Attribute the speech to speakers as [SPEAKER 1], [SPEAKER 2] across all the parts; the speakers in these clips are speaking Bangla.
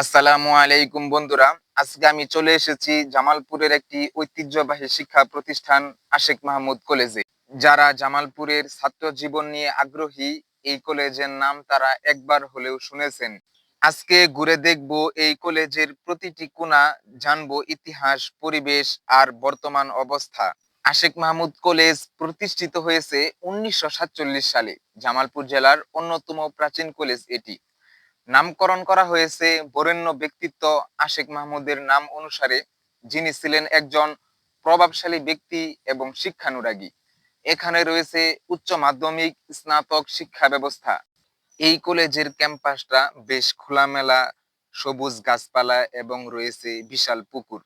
[SPEAKER 1] আসসালামু আলাইকুম বন্ধুরা, আজকে আমি চলে এসেছি জামালপুরের একটি ঐতিহ্যবাহী শিক্ষা প্রতিষ্ঠান আশেক মাহমুদ কলেজে। যারা জামালপুরের ছাত্র জীবন নিয়ে আগ্রহী, এই কলেজের নাম তারা একবার হলেও শুনেছেন। আজকে ঘুরে দেখব এই কলেজের প্রতিটি কোণা, জানবো ইতিহাস, পরিবেশ আর বর্তমান অবস্থা। আশেক মাহমুদ কলেজ প্রতিষ্ঠিত হয়েছে 1947 সালে। জামালপুর জেলার অন্যতম প্রাচীন কলেজ এটি। নামকরণ করা হয়েছে বরেণ্য ব্যক্তিত্ব আশেক মাহমুদের নাম অনুসারে, যিনি ছিলেন একজন প্রভাবশালী ব্যক্তি এবং শিক্ষানুরাগী। এখানে রয়েছে উচ্চ মাধ্যমিক, স্নাতক শিক্ষা ব্যবস্থা। এই কলেজের ক্যাম্পাসটা বেশ খোলামেলা, সবুজ গাছপালা এবং রয়েছে বিশাল পুকুর।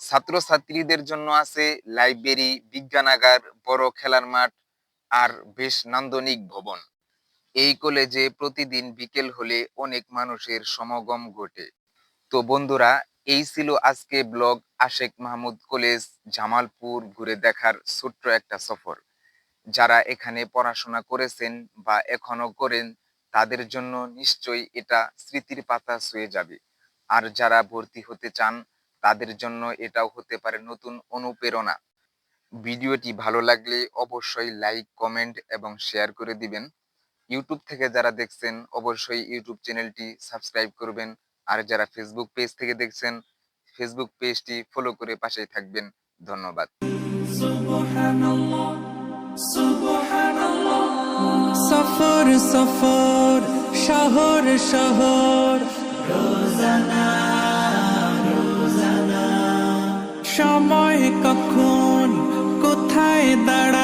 [SPEAKER 1] ছাত্রছাত্রীদের জন্য আছে লাইব্রেরি, বিজ্ঞানাগার, বড় খেলার মাঠ আর বেশ নান্দনিক ভবন। এই কলেজে প্রতিদিন বিকেল হলে অনেক মানুষের সমাগম ঘটে। তো বন্ধুরা, এই ছিল আজকে ব্লগ আশেক মাহমুদ কলেজ জামালপুর ঘুরে দেখার ছোট্ট একটা সফর। যারা এখানে পড়াশোনা করেছেন বা এখনো করেন, তাদের জন্য নিশ্চয়ই এটা স্মৃতির পাতা ছুঁয়ে যাবে। আর যারা ভর্তি হতে চান, তাদের জন্য এটাও হতে পারে নতুন অনুপ্রেরণা। ভিডিওটি ভালো লাগলে অবশ্যই লাইক, কমেন্ট এবং শেয়ার করে দিবেন। ইউটিউব থেকে যারা দেখছেন, অবশ্যই ইউটিউব চ্যানেলটি সাবস্ক্রাইব করবেন। আর যারা ফেসবুক পেজ থেকে দেখছেন, ফেসবুক পেজটি ফলো করে পাশেই থাকবেন। ধন্যবাদ।
[SPEAKER 2] সুবহানাল্লাহ সুবহানাল্লাহ সফর সফর শহর শহর রোজানা রোজানা সময় কখন কোথায় দাঁড়া